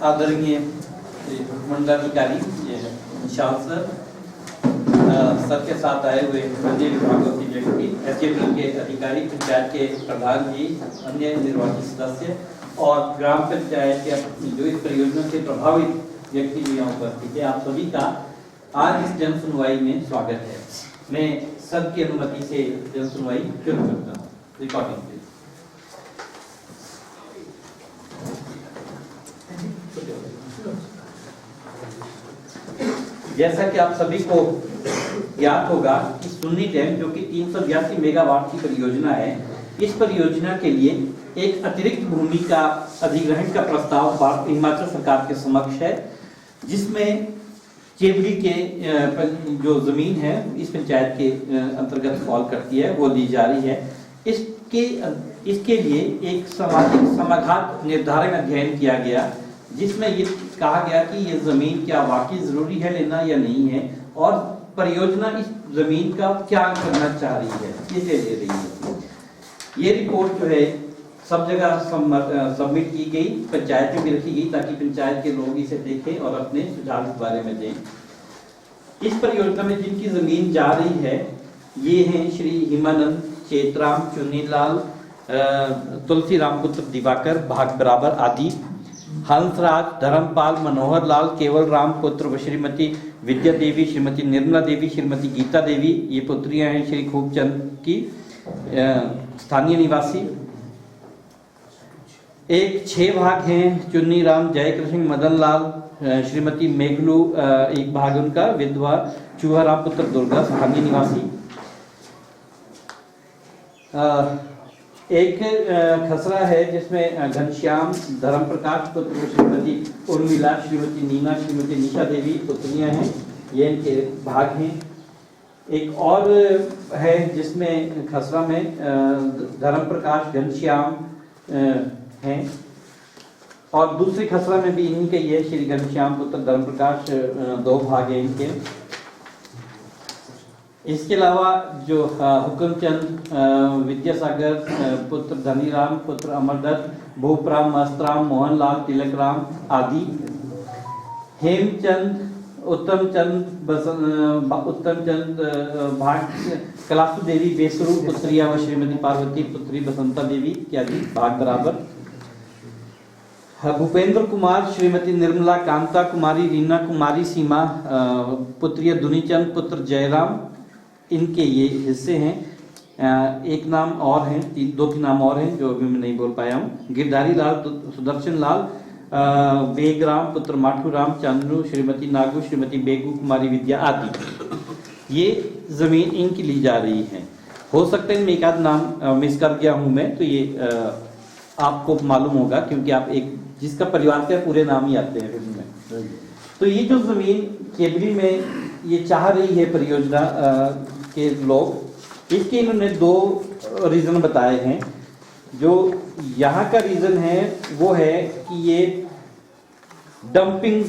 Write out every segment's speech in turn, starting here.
आदरणीय मंडलाधिकारी निशाल सर के साथ आए हुए अन्य विभागों के व्यक्ति, एसडीएम के अधिकारी, पंचायत के प्रधान जी, अन्य निर्वाचित सदस्य और ग्राम पंचायत के जो इस परियोजना से प्रभावित व्यक्ति भी यहाँ उपस्थित है, आप सभी का आज इस जन सुनवाई में स्वागत है। मैं सबकी अनुमति से जन सुनवाई शुरू करता हूँ। Recording please. जैसा कि आप सभी को याद होगा कि सुन्नी डैम जो कि 382 मेगावाट की परियोजना है, इस परियोजना के लिए एक अतिरिक्त भूमि का अधिग्रहण का प्रस्ताव भारत हिमाचल सरकार के समक्ष है, जिसमें चेबड़ी के जो जमीन है इस पंचायत के अंतर्गत फॉल करती है, वो ली जा रही है। इसके लिए एक सामाजिक समाघात निर्धारण अध्ययन किया गया, जिसमें ये कहा गया कि ये जमीन क्या वाकई जरूरी है लेना या नहीं है, और परियोजना इस जमीन का क्या करना चाह रही है, किसे दे रही है। ये रिपोर्ट जो है सब जगह सबमिट की गई, पंचायत में भी रखी गई ताकि पंचायत के लोग इसे देखें और अपने सुझाव इस बारे में दें। इस परियोजना में जिनकी जमीन जा रही है ये हैं श्री हिमानंद, चेतराम, चुन्नीलाल, तुलसीराम पुत्र दिवाकर, भाग बराबर आदि, हंसराज, धर्मपाल, मनोहर लाल, केवल राम पुत्र श्रीमती विद्या देवी, श्रीमती निर्मला देवी, श्रीमती गीता देवी, ये पुत्रियां हैं श्री खूबचंद की, स्थानीय निवासी। एक 6 भाग हैं, चुन्नी राम, जयकृष्ण, मदन लाल, श्रीमती मेघलू, एक भाग उनका, विधवा चूहा राम पुत्र दुर्गा, स्थानीय निवासी। एक खसरा है जिसमें घनश्याम, धर्म प्रकाश पुत्र श्रीमती उर्मिला, श्रीमती नीना, श्रीमती निशा देवी पुत्रियां हैं, ये इनके भाग हैं। एक और है जिसमें खसरा में धर्म प्रकाश, घनश्याम हैं, और दूसरी खसरा में भी इन्हीं के ये श्री घनश्याम पुत्र धर्म प्रकाश 2 भाग हैं इनके। इसके अलावा जो हुक्मचंद, विद्यासागर पुत्र धनीराम पुत्र अमरदत्त, भूपराम, मस्तराम, मोहनलाल, तिलकराम आदि, हेमचंद, उत्तमचंद भाग, कलासु देवी बेसरू पुत्रिया व श्रीमती पार्वती पुत्री बसंता देवी इत्यादि भाग बराबर। भूपेंद्र कुमार, श्रीमती निर्मला, कांता कुमारी, रीना कुमारी, सीमा पुत्रिया दुनीचंद पुत्र जयराम, इनके ये हिस्से हैं। एक नाम और हैं, 2 के नाम और हैं जो अभी मैं नहीं बोल पाया हूँ। गिरधारी लाल, सुदर्शन लाल, बेगराम पुत्र माठूराम, चंद्रू, श्रीमती नागू, श्रीमती बेगू कुमारी विद्या आदि, ये जमीन इनकी ली जा रही है। हो सकता है इनमें एक आध नाम मिस कर गया हूँ मैं, तो ये आपको मालूम होगा क्योंकि आप एक जिसका परिवार के पूरे नाम ही आते हैं फिल्म में। तो ये जो जमीन केबली में ये चाह रही है परियोजना के लोग, इसके इन्होंने 2 रीजन बताए हैं। जो यहाँ का रीजन है वो है कि ये डंपिंग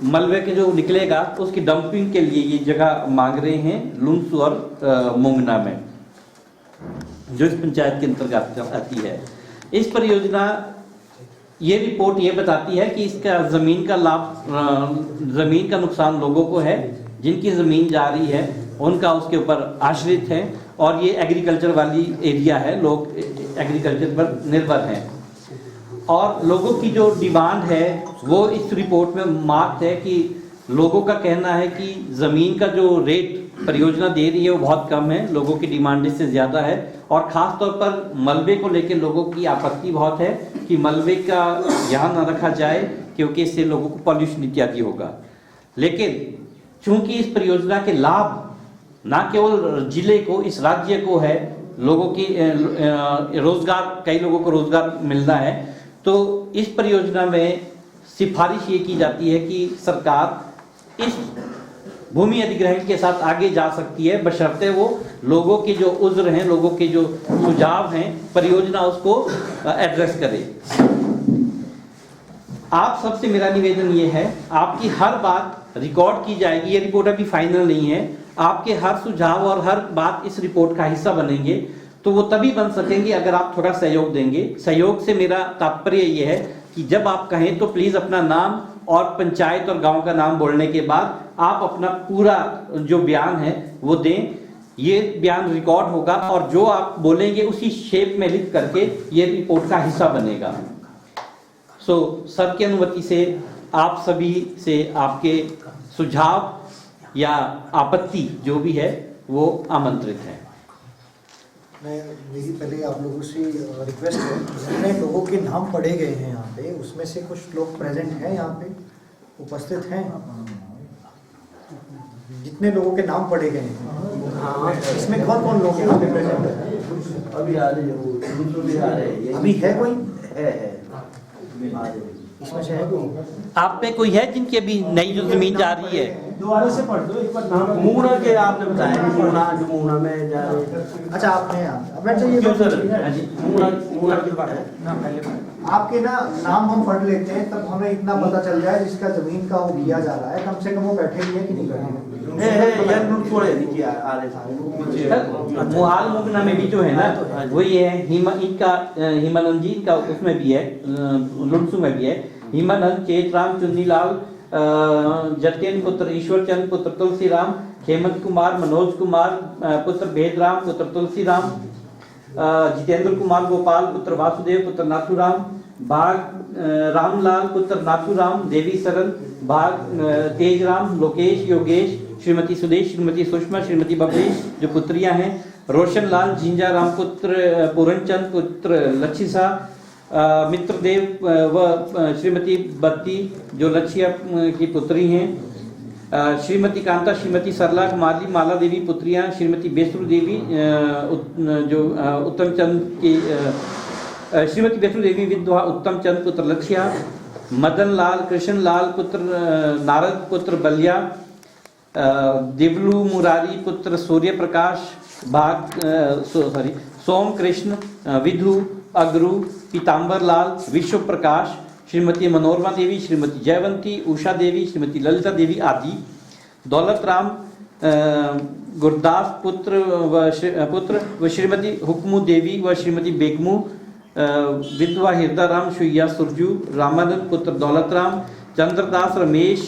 मलबे के जो निकलेगा उसकी डंपिंग के लिए ये जगह मांग रहे हैं लुंसू और मोंगना में, जो इस पंचायत के अंतर्गत आती है। इस परियोजना ये रिपोर्ट ये बताती है कि इसका जमीन का लाभ, जमीन का नुकसान लोगों को है, जिनकी जमीन जा रही है उनका उसके ऊपर आश्रित है, और ये एग्रीकल्चर वाली एरिया है, लोग एग्रीकल्चर पर निर्भर हैं। और लोगों की जो डिमांड है वो इस रिपोर्ट में मार्क है कि लोगों का कहना है कि ज़मीन का जो रेट परियोजना दे रही है वो बहुत कम है, लोगों की डिमांड इससे ज़्यादा है, और ख़ास तौर पर मलबे को लेकर लोगों की आपत्ति बहुत है कि मलबे का यहाँ ना रखा जाए क्योंकि इससे लोगों को पॉल्यूशन इत्यादि होगा। लेकिन चूंकि इस परियोजना के लाभ ना केवल जिले को, इस राज्य को है, लोगों की रोजगार, कई लोगों को रोजगार मिलना है, तो इस परियोजना में सिफारिश ये की जाती है कि सरकार इस भूमि अधिग्रहण के साथ आगे जा सकती है, बशर्ते वो लोगों के जो उज्र हैं, लोगों के जो सुझाव हैं, परियोजना उसको एड्रेस करे। आप सबसे मेरा निवेदन ये है, आपकी हर बात रिकॉर्ड की जाएगी, ये रिपोर्ट अभी फाइनल नहीं है, आपके हर सुझाव और हर बात इस रिपोर्ट का हिस्सा बनेंगे, तो वो तभी बन सकेंगे अगर आप थोड़ा सहयोग देंगे। सहयोग से मेरा तात्पर्य ये है कि जब आप कहें तो प्लीज अपना नाम और पंचायत और गांव का नाम बोलने के बाद आप अपना पूरा जो बयान है वो दें। ये बयान रिकॉर्ड होगा और जो आप बोलेंगे उसी शेप में लिख करके ये रिपोर्ट का हिस्सा बनेगा। सो सर की अनुमति से आप सभी से आपके सुझाव या आपत्ति जो भी है वो आमंत्रित है। मेरी पहले आप लोगों से रिक्वेस्ट है, जितने लोगों के नाम पढ़े गए हैं यहाँ पे, उसमें से कुछ लोग प्रेजेंट हैं, यहाँ पे उपस्थित हैं। जितने लोगों के नाम पढ़े गए हैं इसमें कौन कौन लोग यहाँ पे प्रेजेंट है? अभी आ रहे हैं। अभी है कोई? है इसमें से है कोई? आप पे कोई है जिनकी अभी नई जो जमीन जा रही है? दोबारा से पढ़ दो एक बार नाम। मूना के आपने बताया कि मूना में जा रहे। अच्छा आपने चाहिए क्यों सर? मूना के बारे आपके ना नाम हम पढ़ लेते हैं, तब हमें इतना पता चल जाए जिसका जमीन का वो किया जा रहा है, कम से कम वो बैठे भी है कि नहीं बैठे है यार थोड़े नहीं किया आ रहे थे। मुहाल मुगना में भी जो है ना वही है, हिमानंद जी का उसमें भी है, लुनसू में भी है। हिमानंद, चेतराम, चुन्नीलाल, जतिन पुत्र ईश्वर चंद पुत्र तुलसी राम, हेमंत कुमार, मनोज कुमार पुत्र भेदराम पुत्र तुलसी राम, जितेंद्र कुमार गोपाल पुत्र वासुदेव पुत्र नाथुराम, भाग रामलाल पुत्र नाथुराम, देवी सरन, भाग तेजराम, लोकेश, योगेश, श्रीमती सुदेश, श्रीमती सुषमा, श्रीमती बबलीश जो पुत्रियां हैं, रोशन लाल, झिंझा राम पुत्र पूरणचंद पुत्र लच्छिसा, मित्रदेव व श्रीमती बत्ती जो लच्छिया की पुत्री हैं, श्रीमती कांता, श्रीमती सरला कुमारी, माला देवी पुत्रियां, श्रीमती बेसरू देवी जो उत्तम चंद की श्रीमती बेसरू देवी विधवा उत्तम चंद पुत्र लच्छिया, मदन लाल, कृष्ण लाल पुत्र नारद पुत्र बलिया, दिवलू मुरारी पुत्र सूर्य प्रकाश, सोम कृष्ण, विधु अग्रू, पीताम्बर लाल, विश्व प्रकाश, श्रीमती मनोरमा देवी, श्रीमती जयवंती, उषा देवी, श्रीमती ललिता देवी आदि, दौलत राम गुरदास पुत्र व श्रीमती हुक्मू देवी व श्रीमती बेगमू, विधवा हृदय राम शुइया सुरजू, रामानंद पुत्र दौलत राम, चंद्रदास रमेश,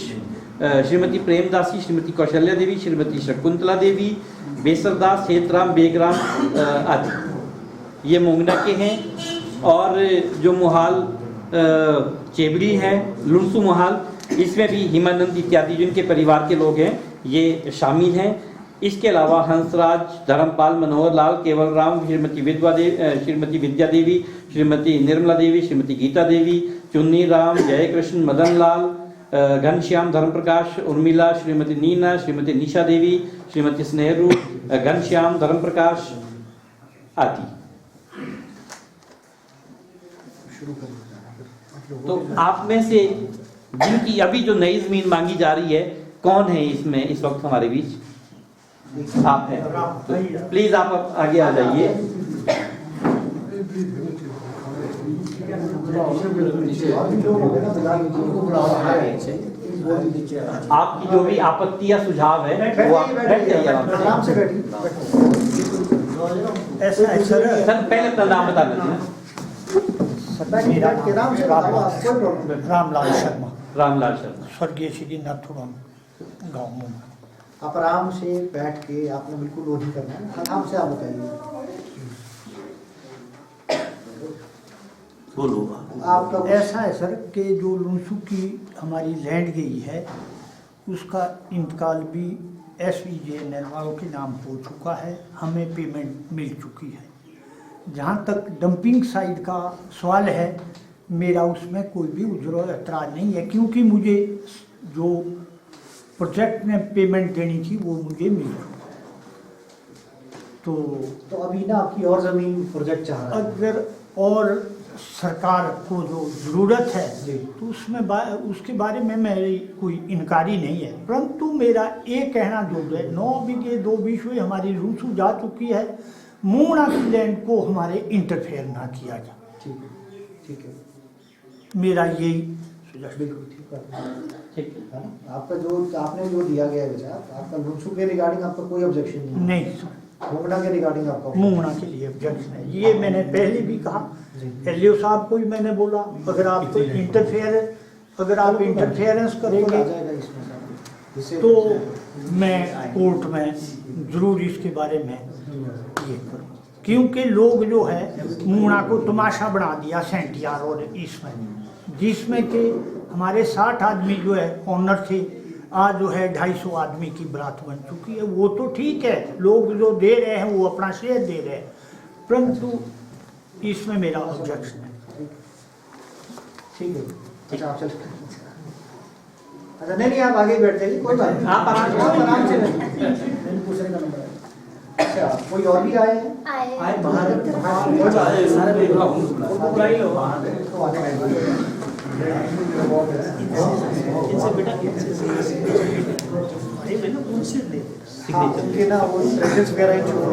श्रीमती प्रेमदासी, श्रीमती कौशल्या देवी, श्रीमती शकुंतला देवी, बेसरदास, हेतराम, बेगराम आदि ये मोंगना के हैं। और जो मुहाल चेबड़ी है, लुनसू मुहाल, इसमें भी हिमानंद इत्यादि जिनके परिवार के लोग हैं ये शामिल हैं। इसके अलावा हंसराज, धर्मपाल, मनोहर लाल, केवल राम, श्रीमती श्रीमती विद्या देवी, श्रीमती निर्मला देवी, श्रीमती गीता देवी, चुन्नी राम, जयकृष्ण, मदन लाल, घनश्याम, धर्मप्रकाश, उर्मिला, श्रीमती नीना, श्रीमती निशा देवी, श्रीमती स्नेहरू, घनश्याम, धर्मप्रकाश आदि। तो आप में से जिनकी अभी जो नई जमीन मांगी जा रही है कौन है इसमें इस वक्त हमारे बीच? आप हैं, तो प्लीज आप आगे आ जाइए। आपकी जो भी आपत्ति या सुझाव है वो आप बैठ जाइए आराम से ऐसा सर पहले अपना नाम बता देना। रामलाल शर्मा, रामलाल शर्मा, स्वर्गीय श्री नाथुराम गाँव में। आप आराम से बैठ के आपने बिल्कुल वो नहीं करना है, आराम से आप बताइए। बोलो आपका ऐसा है सर कि जो लुनसू की हमारी लैंड गई है उसका इंतकाल भी SVJ नरवालों के नाम हो चुका है, हमें पेमेंट मिल चुकी है। जहाँ तक डंपिंग साइड का सवाल है, मेरा उसमें कोई भी उजर एतराज़ नहीं है, क्योंकि मुझे जो प्रोजेक्ट में पेमेंट देनी थी वो मुझे मिल चुकी। तो अभी ना आपकी और ज़मीन प्रोजेक्ट चाह रहा है, अगर और सरकार को जो ज़रूरत है तो उसमें उसके बारे में मेरी कोई इनकारी नहीं है, परंतु मेरा एक कहना जो है 9 बीघे 2 बीघे हमारी लुनसू जा चुकी है, मूंगना की लैंड को हमारे इंटरफेयर ना किया जाए। ठीक है, मेरा यही बिल्कुल ठीक है। आपका जो आपने जो दिया गया विचार, आपका लुनसू के रिगार्डिंग आपका कोई ऑब्जेक्शन नहीं? नहीं सर। मुंगना के रिगार्डिंग आपका मुंगना के लिए ऑब्जेक्शन है। ये मैंने पहले भी कहा, एलओ साहब को भी मैंने बोला, अगर आप इंटरफेरेंस करेंगे आ जाएगा इसमें सर। इससे तो मैं कोर्ट में जरूर इसके बारे में ये करूँ, क्योंकि लोग जो है मुंगना को तमाशा बना दिया सेंटियार और इसमें, जिसमें कि हमारे 60 आदमी जो है ऑनर थे, आज जो है 250 आदमी की बारात बन चुकी है। वो तो ठीक है, लोग जो दे रहे हैं वो अपना शेयर दे रहे हैं, परंतु इसमें मेरा ऑब्जेक्शन है। ठीक है, अच्छा आप चलिए। अच्छा नहीं आप आगे बैठ जाइए, कोई बात नहीं, आप आराम से बैठिए। पूछने का नंबर है। अच्छा कोई और भी आए हैं? आए बाहर सारे तो आगे बैठ जाइए। हाँ, उनके ना वो प्रेजेंस वगैरह ही छूट हो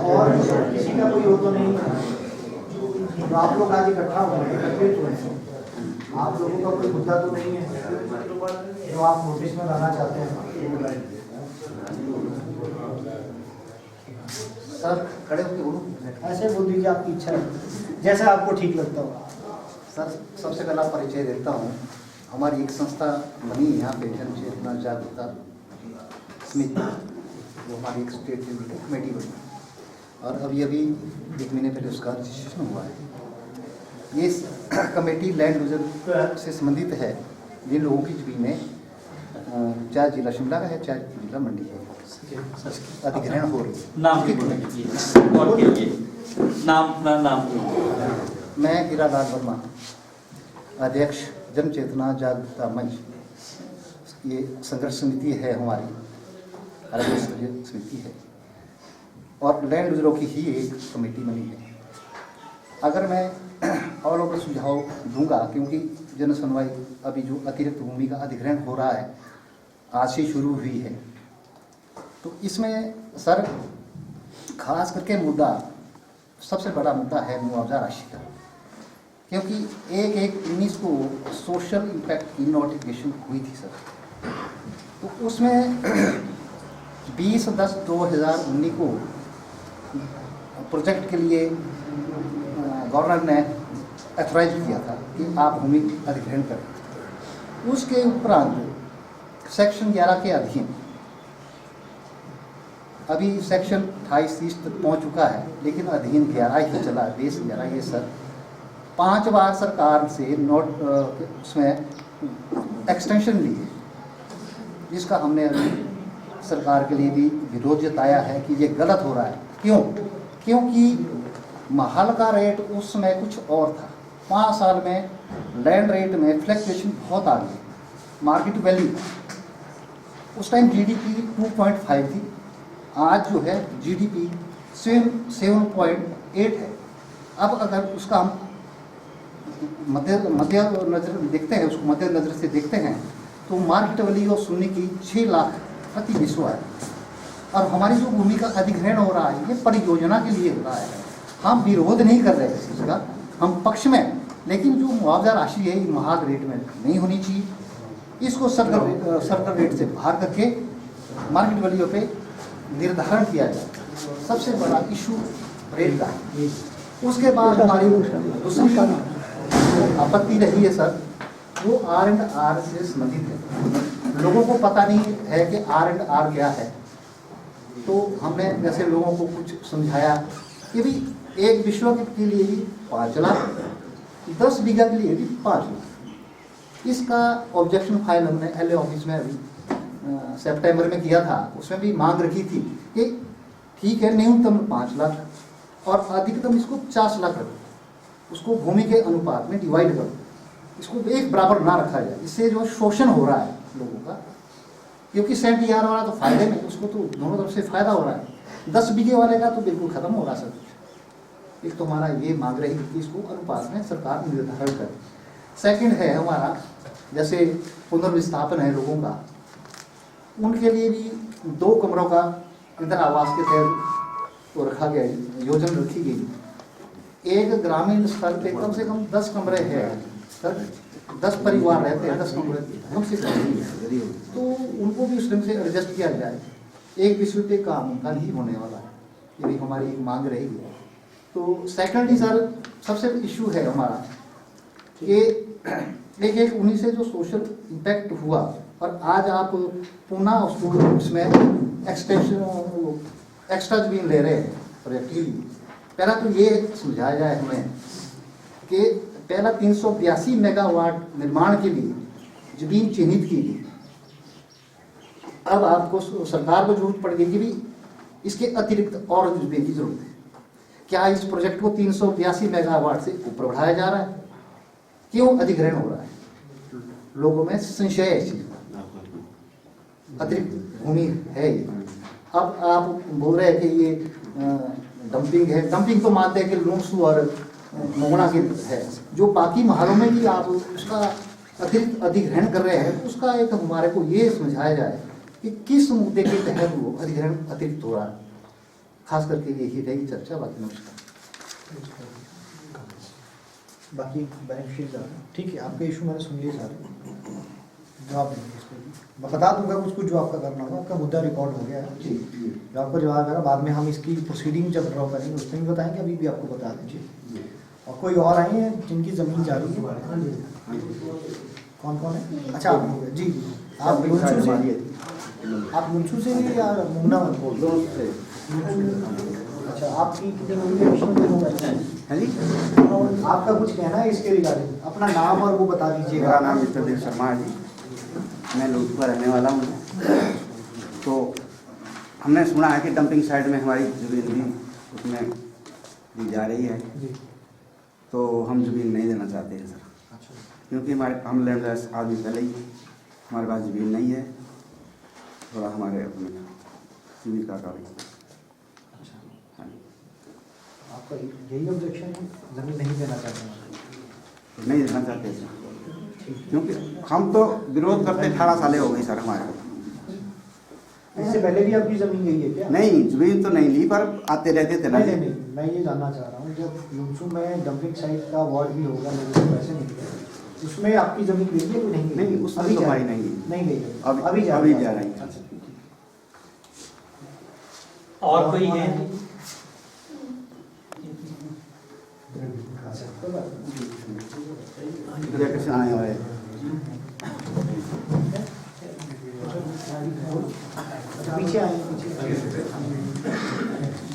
और किसी का कोई हो तो नहीं, तो आप लोग आज इकट्ठा हुए हैं, एकत्रित हुए हैं, आप लोगों का कोई मुद्दा तो नहीं है जो आप नोटिस में लाना चाहते हैं? सर खड़े होकर बोलो। ऐसे बोल दीजिए, आपकी इच्छा है, जैसा आपको ठीक लगता हो। सर सबसे पहला परिचय देता हूँ। हमारी एक संस्था बनी है यहाँ पे, जन चेतना जागरूकता समिति, वो हमारी एक स्टेट लेवल की कमेटी बनी और अभी 1 महीने पहले उसका रजिस्ट्रेशन हुआ है। ये कमेटी लैंड यूजर से संबंधित है, जिन लोगों की ज़मीनें चाहे जिला शिमला का है चाहे जिला मंडी है, अधिग्रहण हो रही है। नाम की और के लिए नाम अपना नाम मैं हीरालाल वर्मा, अध्यक्ष जन चेतना जागरूकता मंच, ये संघर्ष समिति है हमारी, राज्य स्तरीय समिति है और लैंड यूजरों की ही एक कमेटी बनी है। अगर मैं और लोगों को सुझाव दूंगा, क्योंकि जन सुनवाई अभी जो अतिरिक्त भूमि का अधिग्रहण हो रहा है आज से शुरू हुई है, तो इसमें सर खास करके मुद्दा, सबसे बड़ा मुद्दा है मुआवजा राशि का, क्योंकि 1/1/19 को सोशल इम्पैक्ट की नोटिफिकेशन हुई थी सर, तो उसमें 20/10/2019 को प्रोजेक्ट के लिए गवर्नर ने अथोराइज किया था कि आप भूमि अधिग्रहण करें। उसके उपरांत सेक्शन 11 के अधीन अभी सेक्शन 28-30 तक पहुंच चुका है, लेकिन अधीन 11 ही चला, बेस 11 ये सर 5 बार सरकार से नोट उसमें एक्सटेंशन ली है, जिसका हमने अभी सरकार के लिए भी विरोध जताया है कि ये गलत हो रहा है। क्यों? क्योंकि महल का रेट उस समय कुछ और था, 5 साल में लैंड रेट में फ्लक्चुएशन बहुत आ गई, मार्केट वैल्यू उस टाइम जीडीपी 2.5 थी, आज जो है जीडीपी 7.8 है। अब अगर उसका हम मध्य नज़र देखते हैं, उसको मध्य नज़र से देखते हैं, तो मार्केट वैल्यू सुनने की 6 लाख प्रति विश्व है। और हमारी जो भूमि का अधिग्रहण हो रहा है, ये परियोजना के लिए हो रहा है। हम विरोध नहीं कर रहे इस चीज़ का, हम पक्ष में, लेकिन जो मुआवजा राशि है ये महाग रेट में नहीं होनी चाहिए, इसको सर्कल रेट से बाहर करके मार्केट वैल्यू पे निर्धारण किया जाए। सबसे बड़ा इशू रेट का है। उसके बाद हमारी दूसरी आपत्ति रही है सर, वो R&R से संबंधित है। लोगों को पता नहीं है कि R&R क्या है, तो हमने जैसे लोगों को कुछ समझाया कि भी एक विश्व के लिए भी 5 लाख, 10 बीघा के लिए भी 5 लाख। इसका ऑब्जेक्शन फाइल हमने LA ऑफिस में अभी सितंबर में किया था। उसमें भी मांग रखी थी कि ठीक है, न्यूनतम 5 लाख और अधिकतम इसको 50 लाख रखो, उसको भूमि के अनुपात में डिवाइड करो, इसको एक बराबर ना रखा जाए। इससे जो शोषण हो रहा है लोगों का, क्योंकि 70 वाला तो फायदे में, उसको तो दोनों तरफ से फायदा हो रहा है, 10 बीघे वाले का तो बिल्कुल खत्म हो रहा है सब कुछ। एक तो हमारा ये मांग रही कि इसको अनुपात में सरकार निर्धारण करे। सेकंड है हमारा, जैसे पुनर्विस्थापन है लोगों का, उनके लिए भी 2 कमरों का इंदिरा आवास के तहत तो रखा गया, योजना रखी गई। एक ग्रामीण स्तर पे कम से कम 10 कमरे हैं सर, 10 परिवार रहते हैं, 10 कमरे कम से कम, तो उनको भी उस ढंग से एडजस्ट किया जाए। एक विश्व पे काम उनका नहीं होने वाला है, ये भी हमारी मांग रहेगी। तो सेकंडली सर सबसे इशू है हमारा कि एक उन्हीं से जो सोशल इम्पैक्ट हुआ और आज आप पुनः उसमें एक्सटेंशन एक्स्ट्रा जमीन ले रहे हैं प्रोजेक्ट के लिए। पहला तो ये समझाया जाए हमें कि पहला 382 मेगावाट निर्माण के लिए जमीन चिन्हित की गई, अब आपको सरकार को जरूरत पड़ गई कि भी इसके अतिरिक्त और जमीन की जरूरत है। क्या इस प्रोजेक्ट को 382 मेगावाट से ऊपर बढ़ाया जा रहा है? क्यों अधिग्रहण हो रहा है? लोगों में संशय है इस चीज का, अतिरिक्त भूमि है ये। अब आप बोल रहे हैं कि ये डंपिंग है, डंपिंग तो मानते हैं कि लूंसू और मोगना की है, जो बाकी महलों में भी आप उसका अतिरिक्त अधिग्रहण कर रहे हैं, उसका एक हमारे को ये समझाया जाए कि किस मुद्दे के तहत वो अधिग्रहण अतिरिक्त हो रहा है। खास करके यही रहेगी चर्चा। बाकी नमस्कार। बाकी बेनिफिशियल ठीक है, आपके इशू मैंने सुन लिए सारे, जवाब देंगे इस पर भी। मैं बता दूंगा कुछ जो आपका करना होगा। आपका मुद्दा रिकॉर्ड हो गया है, जो आपको जवाब आएगा बाद में हम इसकी प्रोसीडिंग जब ड्रॉ करेंगे उसमें भी बताएंगे, अभी भी आपको बता दीजिए। और कोई और आए हैं जिनकी ज़मीन जा रही है? कौन कौन है? अच्छा आप हो गए जी। आप लुंसू से हैं या मुन्ना बोल? अच्छा, आपकी कितनी है जी? आपका कुछ कहना है इसके रिगार्डिंग? अपना नाम और वो बता दीजिएगा। मेरा नाम मिस्टर देव शर्मा है जी, मैं लुधियाना रहने वाला हूँ। तो हमने सुना है कि डंपिंग साइड में हमारी ज़मीन भी उसमें दी जा रही है, तो हम ज़मीन नहीं देना चाहते हैं सर। अच्छा, क्योंकि हम लैंडलेस आदमी पहले ही, हमारे पास ज़मीन नहीं है, थोड़ा हमारे अपने जीविका का भी। अच्छा, आपका यही ऑब्जेक्शन है, ज़मीन नहीं देना चाहते हैं? नहीं देना चाहते सर, क्योंकि हम तो विरोध करते 18 साल हो गई सर हमारे। इससे पहले भी आपकी ज़मीन यही है क्या? नहीं, ज़मीन तो नहीं ली, पर आते रहते थे ना। नहीं, मैं ये जानना चाह रहा हूँ, जब लुंसू में डंपिंग साइट का वार्ड भी होगा, लोगों को पैसे मिलते हैं, उसमें आपकी ज़मीन गई है कि नहीं? नहीं, उसमें तो हमारी नहीं गई है, अभी जा रही है। और कोई है? कैसे आए हुए पीछे आए,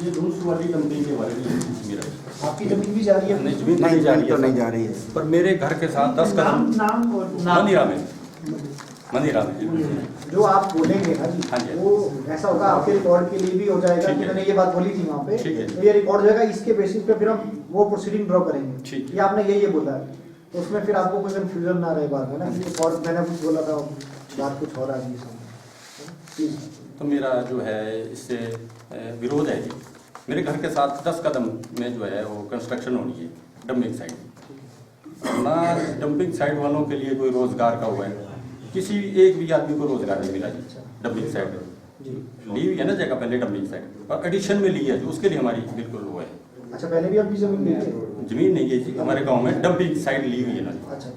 ये लूंसू वाली डंपिंग के बारे में मेरा आपकी ज़मीन भी जा रही है? नहीं, जमीन नहीं जा रही तो है नहीं जा रही है, पर मेरे घर के साथ 10 कदम मंदिरा में जो आप बोलेंगे ना हाँ जी, जी। वो ऐसा होगा आपके रिकॉर्ड के लिए भी हो जाएगा ठीक कि है। मैंने ये बात बोली थी वहाँ पे, ठीक है। तो ये रिकॉर्ड हो जाएगा। इसके बेसिस पे फिर हम वो प्रोसीडिंग ड्रॉ करेंगे ठीक है। ये आपने ये बोला है, तो उसमें फिर आपको कोई कंफ्यूजन ना रहे बाद में ना कि और मैंने कुछ बोला था, बात कुछ हो रहा है। प्लीज। तो मेरा जो है इससे विरोध है जी। मेरे घर के साथ 10 कदम में जो है वो कंस्ट्रक्शन होनी है डंपिंग साइड। ना डंपिंग साइड वालों के लिए कोई रोजगार का हुआ है, किसी एक भी आदमी को रोजगार नहीं मिला जी। डंपिंग साइड ली हुई है ना जगह पहले डंपिंग साइड, और एडिशन में ली है जो उसके लिए हमारी बिल्कुल वो है। अच्छा, पहले भी आपकी ज़मीन ली है? जमीन नहीं है जी, हमारे गांव में डंपिंग साइड ली हुई है ना, अच्छा,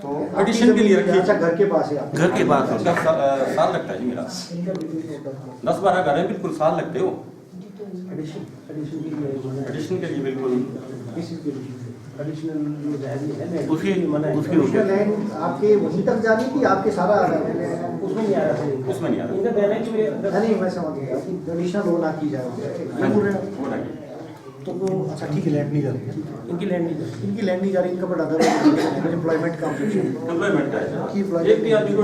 तो एडिशन के लिए रखी। अच्छा, घर के पास है आपके? घर के पास? 10 साल लगता है जी मेरा, 10-12 घर है, बिल्कुल साल लगते हो एडिशन के लिए बिल्कुल। उसकी एडिशनल लैंड आपके वहीं तक जा रही थी, आपके सारा उसमें नहीं आ रहा था? उसमें नहीं आ रहा। नहीं, मैं समझ गया कि एडिशनल वो ना की जाए। हो रहा है। तो अच्छा ठीक है, लैंड नहीं जा रही, इनकी लैंड नहीं जा रही, इनकी लैंड नहीं जा रही, इनका बट अदर एम्प्लॉयमेंट का ऑब्जेक्शन। एम्प्लॉयमेंट का है, एक भी आदमी को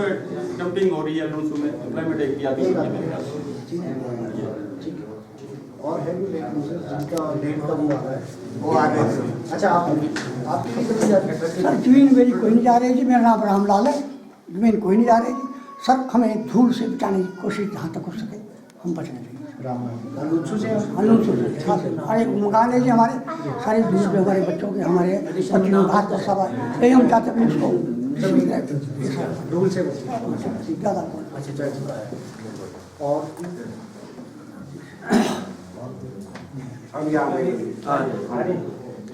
डंपिंग हो रही है लूंसू में, एम्प्लॉयमेंट एक भी आदमी को नहीं मिल रहा। ठीक है। और है भी लैंड जिनका लैंड का वो आ रहा है, वो आ गए। अच्छा, आपकी भी ज़मीन जा रही है? सर ज़मीन मेरी कोई नहीं जा रही जी, मेरा नाम रामलाल है, ज़मीन कोई नहीं जा रही जी। सर हमें धूल से बचाने की कोशिश जहाँ तक हो सके हम बचने देंगे। लुत्सू से अरे मकान है जी हमारे, सारी धूल पे हमारे बच्चों के, हमारे पत्नियों भात का सब यही हम चाहते हैं उसको धूल से ज़्यादा। और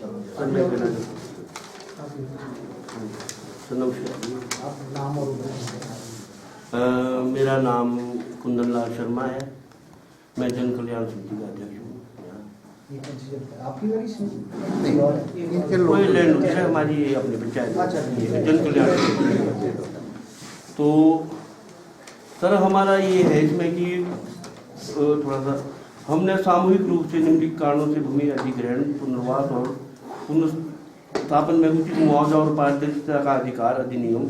सर मैं कहना सर नमस्कार। आप नाम और मेरा नाम कुंदन लाल शर्मा है, मैं जन कल्याण समिति का अध्यक्ष हूँ। ये कौन सी जगह है? आपकी वाली सी? इनके लोग कोई लैंड होती है हमारी अपनी पंचायत अच्छा। ये जन कल्याण समिति। तो सर हमारा ये है इसमें कि थोड़ा सा हमने सामूहिक रूप से निम्नलिखित कारणों से भूमि अधिग्रहण, पुनर्वास और पुनर्स्थापन में उचित मुआवजा और पारदर्शिता का अधिकार अधिनियम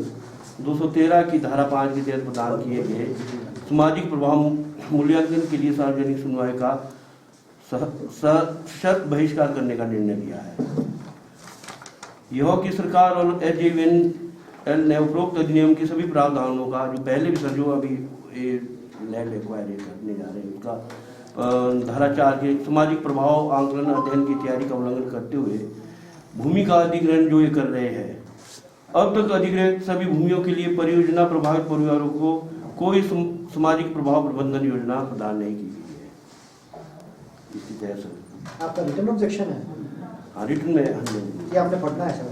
213 की धारा 5 के तहत प्रदान किए गए सामाजिक प्रभाव मूल्यांकन के लिए सार्वजनिक सुनवाई का सशर्त बहिष्कार करने का निर्णय लिया है। यह कि सरकार और एल ने उपरोक्त अधिनियम के सभी प्रावधानों का जो पहले भी सर जो अभी लैंड एक्वायर करने जा रहे हैं उसका धारा 4 के सामाजिक प्रभाव आंकलन अध्ययन की तैयारी का उल्लंघन करते हुए भूमि का अधिग्रहण जो ये कर रहे हैं, अब तक अधिग्रहित सभी भूमियों के लिए परियोजना प्रभावित परिवारों को कोई सामाजिक प्रभाव प्रबंधन योजना प्रदान नहीं की गई है। इसकी तहत सर आपका रिटर्न ऑब्जेक्शन है? हाँ रिटर्न में ये आपने पढ़ना है सर?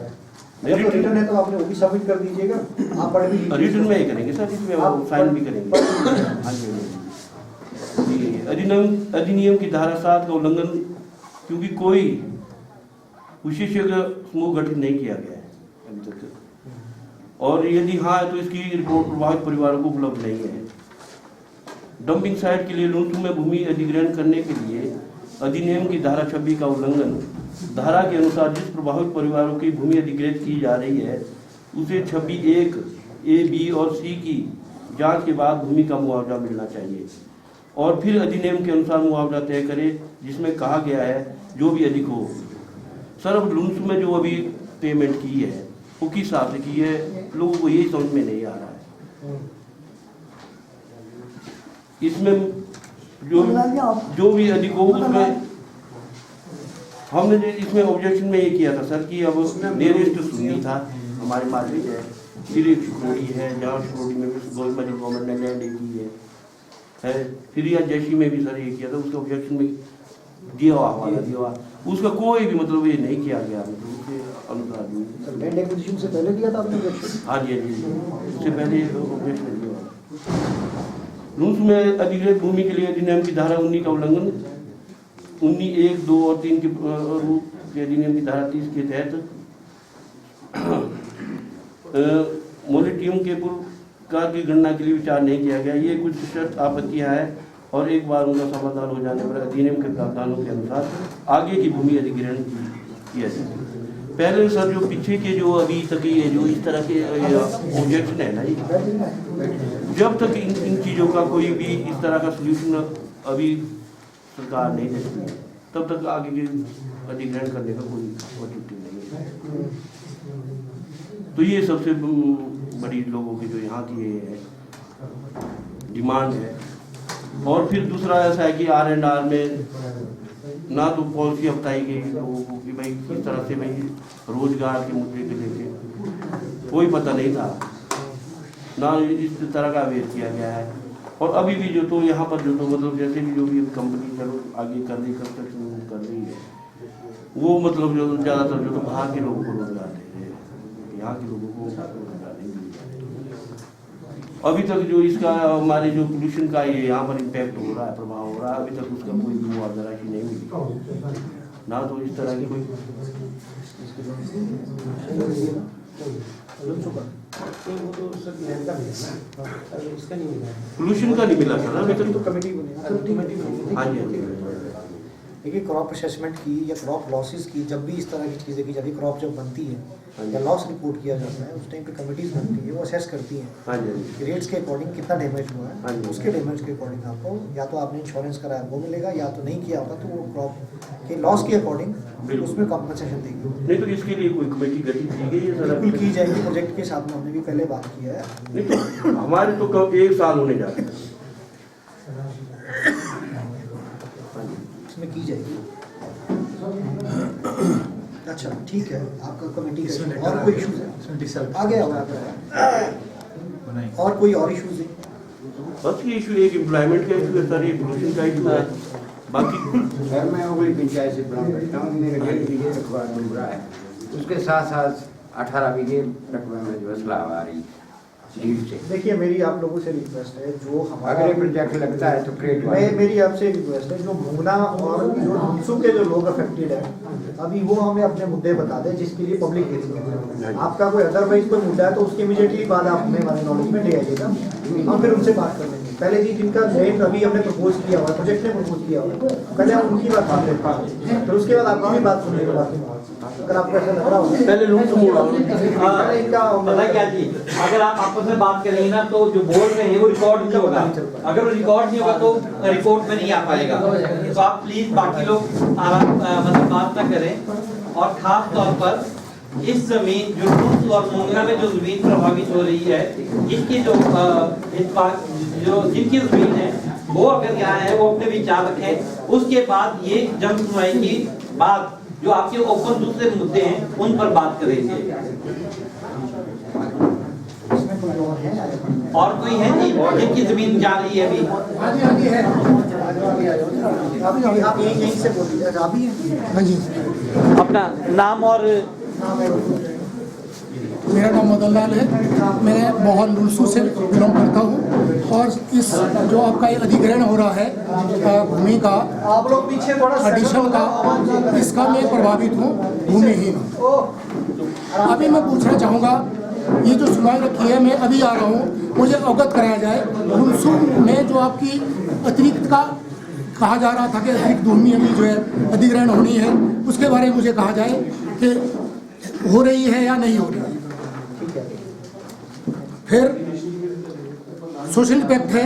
अगर तो रिटर्न है तो आपने वो भी सबमिट कर दीजिएगा, आप पढ़ भी लीजिए। रिटर्न में ही करेंगे सर, इसमें आप साइन भी करेंगे। हाँ जी अधिनियम की धारा 7 का उल्लंघन क्योंकि कोई विशेषज्ञ समूह गठित नहीं किया गया है अभी तक, और यदि हाँ तो इसकी रिपोर्ट प्रभावित परिवारों को उपलब्ध नहीं है। डंपिंग साइट के लिए लुंटू में भूमि अधिग्रहण करने के लिए अधिनियम की धारा 26 का उल्लंघन, धारा के अनुसार जिस प्रभावित परिवारों की भूमि अधिग्रहित की जा रही है उसे 26(1) ए, बी और सी की जांच के बाद भूमि का मुआवजा मिलना चाहिए और फिर अधिनियम के अनुसार मुआवजा तय करे जिसमें कहा गया है जो भी अधिक हो। सर अब लुंटू में जो अभी पेमेंट की है वो किस हिसाब से की है, लोगों को यही समझ में नहीं आ रहा है। इसमें जो भी अधिक हो उसमें हमने इसमें ऑब्जेक्शन में ये किया था सर कि अब नियरेस्ट सुन्नी था हमारे मार्केट है, फिर एक शिकोड़ी है जहाँ शिकोड़ी में भी गवर्नमेंट ने लैंड की है, फिर या जैशी में भी सर ये किया था, उसके ऑब्जेक्शन में दिया हुआ उसका कोई भी मतलब ये नहीं किया गया, मतलब उसके अनुसार लैंड एक्विजिशन से पहले दिया था आपने ऑब्जेक्शन? हाँ जी उससे पहले ऑब्जेक्शन दिया। लुंटू में अधिग्रहित भूमि के लिए अधिनियम की धारा 19 का उल्लंघन, 19(1), 2 और 3 के रूप के अधिनियम की धारा 30 के तहत मोलिटियम के पुरस्कार की गणना के लिए विचार नहीं किया गया। ये कुछ शर्त आपत्तियां हैं और एक बार उनका समाधान हो जाने पर अधिनियम के प्रावधानों के अनुसार आगे की भूमि अधिग्रहण किया जाए। पहले सर जो पीछे के जो अभी तक ये जो इस तरह के ऑब्जेक्शन है ना, जब तक इन चीज़ों का कोई भी इस तरह का सोल्यूशन अभी सरकार नहीं देती तब तक आगे के अधिग्रहण करने का कोई औचित्य नहीं है। तो ये सबसे बड़ी लोगों की जो यहाँ की ये है डिमांड है। और फिर दूसरा ऐसा है कि R&R में ना तो पॉलिसी बताई गई लोगों को कि भाई किस तरह से भाई रोजगार के मुद्दे को लेके कोई पता नहीं था, ना इस तरह का अवेयर किया गया है। और अभी भी जो तो यहाँ पर जो तो मतलब जैसे भी जो भी कंपनी चलो आगे कर रही कंस्ट्रक्शन कर रही है वो मतलब जो ज़्यादातर जो तो बाहर के लोगों को रोजगार दे रहे हैं, यहाँ के लोगों को रोजगार नहीं दे रहे। अभी तक जो इसका हमारे जो पोल्यूशन का ये यहाँ पर इम्पैक्ट हो रहा है, प्रभाव हो रहा है, अभी तक उसका कोई मुआवजा राशि नहीं मिली, ना तो इस तरह की कोई पोल्यूशन का नहीं मिला सर अभी तक। तो कमेटी बनी। हाँ जी देखिए क्रॉप असेसमेंट की या क्रॉप लॉसेस की जब भी इस तरह की चीज़ें की जाती है, क्रॉप जब बनती है या लॉस रिपोर्ट किया जाता है उस टाइम पे कमेटीज बनती है, वो असेस करती हैं हाँ जी रेट्स के अकॉर्डिंग कितना डैमेज हुआ हाँ है, जी। उसके डैमेज के अकॉर्डिंग आपको या तो आपने इंश्योरेंस कराया वो मिलेगा या तो नहीं किया होगा तो वो क्रॉप के लॉस के अकॉर्डिंग उसमें कॉम्पनसेशन देगी। नहीं तो इसके लिए कोई कमेटी गठित की गई है सर? बिल्कुल की जाएगी, प्रोजेक्ट के साथ में हमने भी पहले बात किया है। नहीं तो हमारे तो कब 1 साल होने जा रहे हैं, इसमें की जाएगी। अच्छा ठीक है, आपका कमेटी का और कोई इशूज है आगे और कोई और इशूज है? बस ये इशू एक एम्प्लॉयमेंट का इशू है सर, ये पोल्यूशन का इशू है, बाकी सर मैं ओगली पंचायत से बिलोंग करता हूँ। मेरे 1.5 बीघे रकबा डूबरा है, उसके साथ साथ 18 बीघे रकबे में जो सलाह आ रही लीड से। देखिए मेरी आप लोगों से रिक्वेस्ट है, जो हमारा अगर ये प्रोजेक्ट लगता है तो क्रिएट मेरी आपसे रिक्वेस्ट है, जो भूना और जो लुनसू के जो लोग अफेक्टेड है, अभी वो हमें अपने मुद्दे बता दें जिसके लिए पब्लिक हियरिंग है। आपका कोई अदरवाइज कोई मुद्दा है तो उसके इमीडिएटली बाद आप हमें हमारे नॉलेज में ले आइएगा, हम फिर उनसे बात कर लेंगे। पहले जी जिनका लैंड अभी हमने प्रपोज किया हुआ है, प्रोजेक्ट ने प्रपोज किया हुआ है, पहले हम उनकी बात सुन लेते हैं, फिर उसके बाद आपकी भी बात सुनने के बाद अगर आपको ऐसा लग रहा हो पहले लोग पता क्या जी, अगर आप आपस में बात करेंगे ना तो जो बोल रहे हैं वो रिकॉर्ड नहीं होगा, अगर वो रिकॉर्ड नहीं होगा तो रिपोर्ट में नहीं आ पाएगा। तो आप प्लीज बाकी लोग मतलब बात ना करें। और खास तौर पर इस जमीन जो लुन्स और मोंगना में जो जमीन प्रभावित हो रही है, इसकी जो इस बात जो जिनकी जमीन है वो अगर यहाँ है वो अपने विचार रखें। उसके बाद ये जन सुनवाई की बात जो आपके ओपन दूसरे मुद्दे हैं उन पर बात करेंगे। और कोई है जी जिनकी जमीन जा रही है अभी? आप यहीं से बोलिए अभी हाँ जी, अपना नाम और मेरा नाम मदन लाल है, मैं बहुत लुनसू से बिलोंग करता हूँ। और इस जो आपका ये अधिग्रहण हो रहा है भूमि का, आप लोग पीछे थोड़ा एडिशन का, इसका मैं प्रभावित हूँ भूमिहीन। अभी मैं पूछना चाहूँगा, ये जो सुनवाई रखी है मैं अभी आ रहा हूँ, मुझे अवगत कराया जाए लुनसू में जो आपकी अतिरिक्त का कहा जा रहा था कि अतिरिक्त भूमि अभी जो है अधिग्रहण होनी है, उसके बारे में मुझे कहा जाए कि हो रही है या नहीं हो रही है। फिर सोशल इम्पैक्ट है,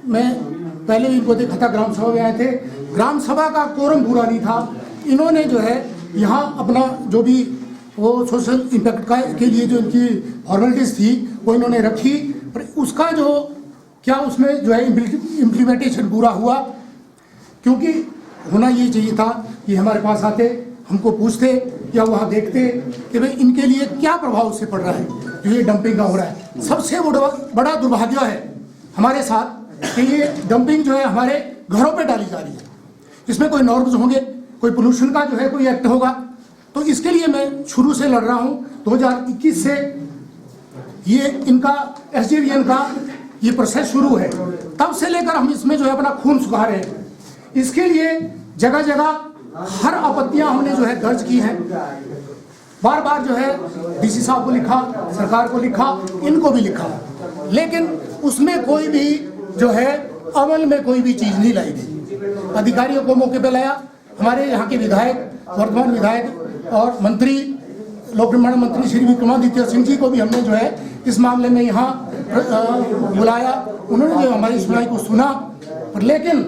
मैं पहले भी इनको देखा था, ग्राम सभा में आए थे, ग्राम सभा का कोरम पूरा नहीं था, इन्होंने जो है यहाँ अपना जो भी वो सोशल इम्पैक्ट का के लिए जो इनकी फॉर्मेलिटीज थी वो इन्होंने रखी, पर उसका जो क्या उसमें जो है इम्प्लीमेंटेशन पूरा हुआ। क्योंकि होना ये चाहिए था कि हमारे पास आते, हमको पूछते या वहाँ देखते कि भाई इनके लिए क्या प्रभाव उससे पड़ रहा है जो ये डंपिंग का हो रहा है। सबसे बड़ा दुर्भाग्य है हमारे साथ कि ये डंपिंग जो है हमारे घरों पे डाली जा रही है। इसमें कोई नॉर्म्स होंगे, कोई पोल्यूशन का जो है कोई एक्ट होगा, तो इसके लिए मैं शुरू से लड़ रहा हूँ। 2021 से ये इनका SJVN का ये प्रोसेस शुरू है, तब से लेकर हम इसमें जो है अपना खून सुखा रहे हैं। इसके लिए जगह जगह हर आपत्तियां हमने जो है दर्ज की हैं, बार बार जो है DC साहब को लिखा, सरकार को लिखा, इनको भी लिखा, लेकिन उसमें कोई भी जो है अमल में कोई भी चीज़ नहीं लाई गई। अधिकारियों को मौके पे लाया, हमारे यहाँ के विधायक, वर्तमान विधायक और मंत्री, लोक निर्माण मंत्री श्री विक्रमादित्य सिंह जी को भी हमने जो है इस मामले में यहाँ बुलाया। उन्होंने जो हमारी सुनवाई को सुना, लेकिन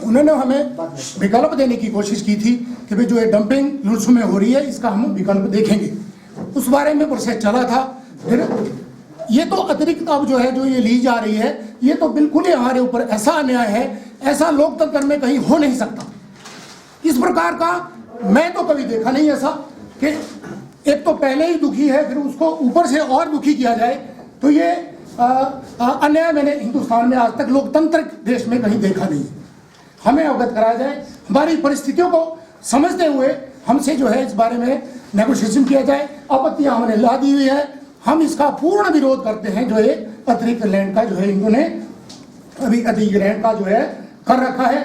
उन्होंने हमें विकल्प देने की कोशिश की थी कि भाई जो ये डंपिंग लुनसू में हो रही है इसका हम विकल्प देखेंगे। उस बारे में प्रोसेस चला था। फिर ये तो अतिरिक्त अब जो है जो ये ली जा रही है, ये तो बिल्कुल ही हमारे ऊपर ऐसा अन्याय है, ऐसा लोकतंत्र में कहीं हो नहीं सकता। इस प्रकार का मैं तो कभी देखा नहीं ऐसा कि एक तो पहले ही दुखी है फिर उसको ऊपर से और दुखी किया जाए। तो ये अन्याय मैंने हिंदुस्तान में आज तक लोकतंत्र देश में कहीं देखा नहीं। हमें अवगत कराया जाए, हमारी परिस्थितियों को समझते हुए हमसे जो है इस बारे में नेगोशिएशन किया जाए। आपत्तियां हमने ला दी हुई है, हम इसका पूर्ण विरोध करते हैं। जो ये अतिरिक्त लैंड का जो है इन्होंने अभी अधिग्रहण का जो है कर रखा है।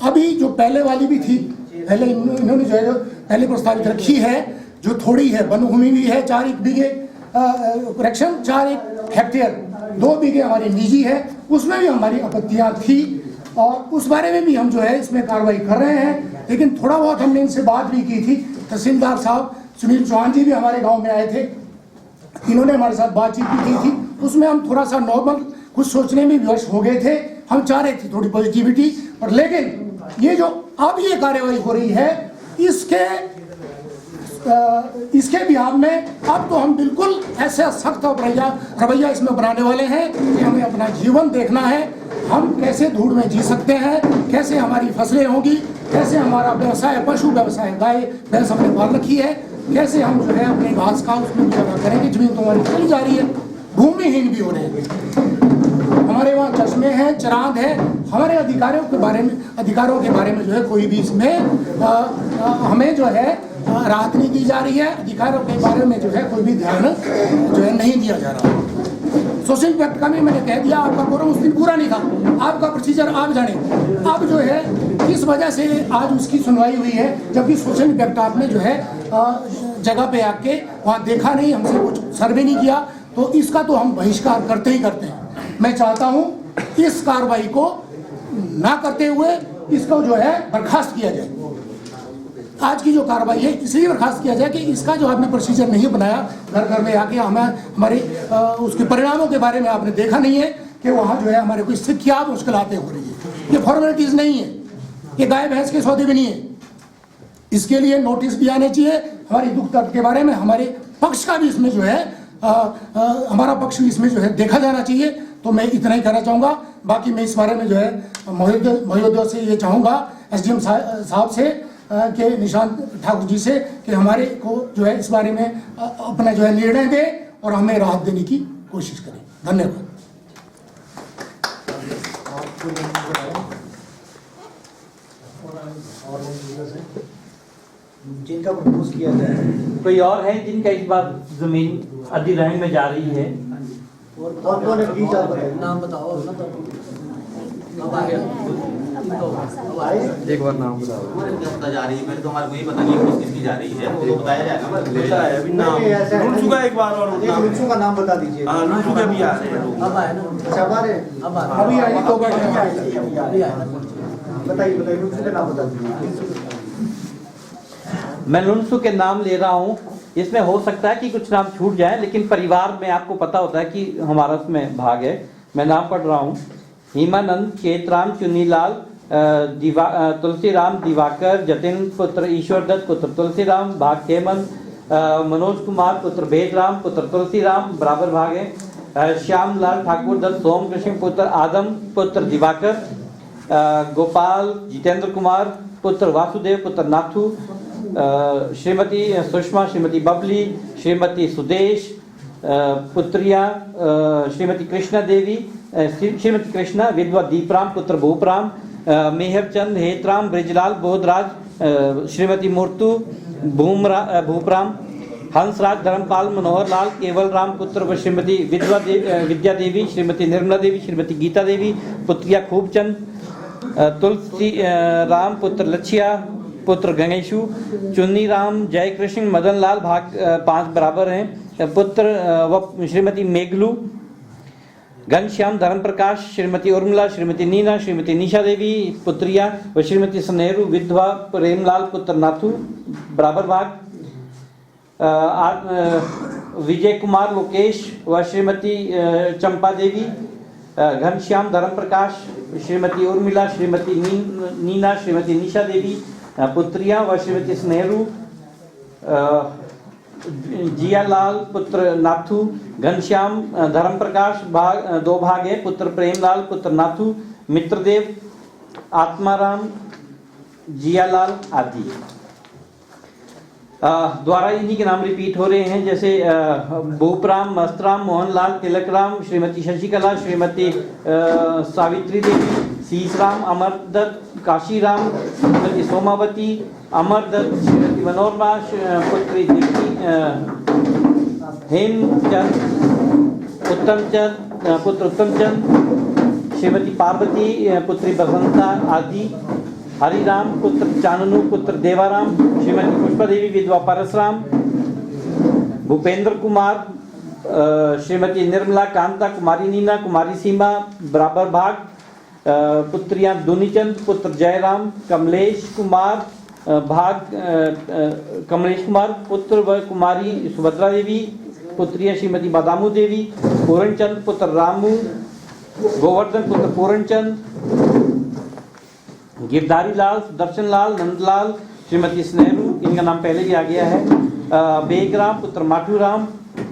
अभी जो पहले वाली भी थी, पहले इन्होंने जो है पहले प्रस्तावित रखी है, जो थोड़ी है, वन भूमि भी है 4 बीघे, करेक्शन 4 हेक्टेयर, 2 बीघे हमारी निजी है, उसमें भी हमारी आपत्तियां थी और उस बारे में भी हम जो है इसमें कार्रवाई कर रहे हैं। लेकिन थोड़ा बहुत हमने इनसे बात भी की थी। तहसीलदार साहब सुनील चौहान जी भी हमारे गांव में आए थे, इन्होंने हमारे साथ बातचीत भी की थी। उसमें हम थोड़ा सा नॉर्मल कुछ सोचने में विवश हो गए थे। हम चाह रहे थे थोड़ी पॉजिटिविटी, पर लेकिन ये जो अब ये कार्यवाही हो रही है इसके बिहार में अब तो हम बिल्कुल ऐसा सख्त रवैया इसमें बनाने वाले हैं कि हमें अपना जीवन देखना है, हम कैसे धूड़ में जी सकते हैं, कैसे हमारी फसलें होंगी, कैसे हमारा व्यवसाय, पशु व्यवसाय, गाय भैंस हमने पाल रखी है, कैसे हम जो है अपने घास का उसमें गुजारा करेंगे। जमीन तो हमारी चली जा रही है, भूमिहीन भी हो रहे हैं। हमारे वहाँ चश्मे हैं, चरांद है, हमारे अधिकारों के बारे में जो है कोई भी इसमें हमें जो है राहत नहीं दी जा रही है। अधिकारों के बारे में जो है कोई भी ध्यान जो है नहीं दिया जा रहा। सोशल इम्पैक्ट का भी मैंने कह दिया, आपका कोरम उस दिन पूरा नहीं था, आपका प्रोसीजर आप जाने। अब जो है किस वजह से आज उसकी सुनवाई हुई है, जबकि सोशल इम्पैक्ट आपने जो है जगह पे आके वहाँ देखा नहीं, हमसे कुछ सर्वे नहीं किया, तो इसका तो हम बहिष्कार करते ही करते हैं। मैं चाहता हूँ इस कार्रवाई को ना करते हुए इसको जो है बर्खास्त किया जाए। आज की जो कार्रवाई है इसलिए बर्खास्त किया जाए कि इसका जो आपने प्रोसीजर नहीं बनाया, घर घर में आके हमें हमारे उसके परिणामों के बारे में आपने देखा नहीं है कि वहाँ जो है हमारे को इससे क्या मुश्किलातें हो रही है। ये फॉर्मेलिटीज़ नहीं है, ये गाय भैंस के सौदे भी नहीं है। इसके लिए नोटिस भी आने चाहिए, हमारी दुख दर्द के बारे में हमारे पक्ष का भी इसमें जो है हमारा पक्ष भी इसमें जो है देखा जाना चाहिए। तो मैं इतना ही कहना चाहूँगा। बाकी मैं इस बारे में जो है महोदय से ये चाहूँगा, SDM साहब से के निशांत ठाकुर जी से, कि हमारे को जो है इस बारे में अपना जो है निर्णय दे और हमें राहत देने की कोशिश करें। धन्यवाद। जिनका प्रपोज किया जाए, कोई और है जिनका इस बार जमीन अधिग्रहण में जा रही है? और कौन है प्लीज आप बताइए। नाम बताओ ना। तो एक बार नाम बताओ। जा रही है, पहले तो हमारे को ये पता नहीं किसकी जा रही है, तो बताया जाएगा। बताया है अभी नाम लुंसू का एक बार, और लुंसू का नाम बता दीजिए। हाँ, लुंसू के भी आ रहे हैं लोग। अब आए ना, अच्छा, अब आ रहे हैं? अब आ रहे अभी आएगी तो अभी आए। बताइए लुंसू का नाम बता दीजिए। मैं लुंसू के नाम ले रहा हूँ। इसमें हो सकता है कि कुछ नाम छूट जाए, लेकिन परिवार में आपको पता होता है कि हमारा उसमें भाग है। मैं नाम पढ़ रहा हूँ। हेमानंद, चेतराम, चुन्नीलाल, तुलसीराम, दिवाकर, जतिन पुत्र ईश्वरदत्त पुत्र तुलसीराम, भाग खेमन, मनोज कुमार पुत्र भेदराम पुत्र तुलसीराम, बराबर भाग है। श्यामलाल ठाकुर दत्त, सोम कृष्ण पुत्र आदम पुत्र दिवाकर, गोपाल जितेंद्र कुमार पुत्र वासुदेव पुत्र नाथू, श्रीमती सुषमा, श्रीमती बबली, श्रीमती सुदेश पुत्रिया, श्रीमती कृष्णा देवी, श्रीमती कृष्णा, विधवा दीपराम पुत्र भूपराम, मेहरचंद, हेतराम, ब्रिजलाल, बोधराज, श्रीमती मूर्तु, भूपराम, हंसराज, धर्मपाल, मनोहर लाल, केवल राम पुत्र व श्रीमती विद्या देवी, श्रीमती निर्मला देवी, श्रीमती गीता देवी, पुत्रिया खूबचंद, तुलसी राम पुत्र लच्छिया पुत्र गणेशु, चुन्नी राम, जय कृष्ण, मदन लाल, भाग 5 बराबर हैं, पुत्र व श्रीमती मेघलू, घनश्याम, धर्म प्रकाश, श्रीमती उर्मिला, श्रीमती नीना, श्रीमती निशा देवी, पुत्रिया व श्रीमती सनेहरू, विधवा प्रेमलाल पुत्र नाथू, बराबर भाग, विजय कुमार, लोकेश व श्रीमती चंपा देवी, घनश्याम, धर्म प्रकाश, श्रीमती उर्मिला, श्रीमती नीना, श्रीमती निशा देवी, पुत्रिया व श्रीमती स्नेहरू, जियालाल पुत्र नाथू, घनश्याम, धर्म प्रकाश, भाग 2 भाग है, पुत्र प्रेमलाल पुत्र नाथू, मित्रदेव, आत्माराम, जियालाल आदि। द्वारा इन्हीं के नाम रिपीट हो रहे हैं, जैसे भूपराम, मस्तराम, मोहनलाल, तिलकराम, श्रीमती शशिकला, श्रीमती सावित्री देवी, शीशराम, अमरदत्त, काशीराम, श्रीमती सोमावती, अमरदत्त, श्रीमती मनोरमा, पुत्री दीप्ति, हेमचंद, उत्तमचंद पुत्र उत्तमचंद, श्रीमती पार्वती, पुत्री बसंता आदि, हरिराम पुत्र चाननू पुत्र देवाराम, श्रीमती पुष्पा देवी, विधवा परसराम, भूपेंद्र कुमार, श्रीमती निर्मला, कांता, कुमारी नीना, कुमारी सीमा, बराबर भाग, पुत्रियां दुनीचंद पुत्र जयराम, कमलेश कुमार, भाग कमलेश कुमार, पुत्र व कुमारी सुभद्रा देवी, पुत्रियां श्रीमती बादामू देवी, पूरणचंद पुत्र रामू, गोवर्धन पुत्र पूरणचंद, गिरधारी लाल, सुदर्शन लाल, नंदलाल, श्रीमती स्नेहरू, इनका नाम पहले भी आ गया है, बेगराम पुत्र माठूराम,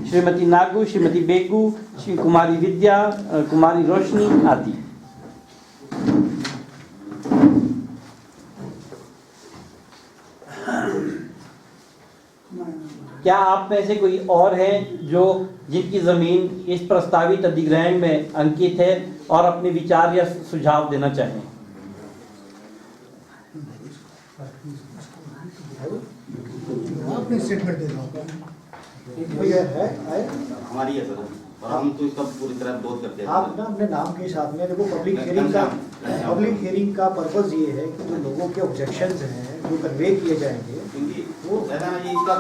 श्रीमती नागू, श्रीमती बेगू, श्री कुमारी विद्या, कुमारी रोशनी आदि। क्या आप में से कोई और है जो जिनकी ज़मीन इस प्रस्तावित अधिग्रहण में अंकित है और अपने विचार या सुझाव देना चाहें? अपनी स्टेटमेंट दे दो। कोई है? हमारी है सर, और हम तो इसका पूरी तरह विरोध करते हैं। आप ना अपने नाम के साथ में देखो, पब्लिक हियरिंग का पर्पस ये है कि जो लोगों के ऑब्जेक्शंस हैं जो कन्वे किए जाएंगे, क्योंकि वो ऐसा ना ये इसका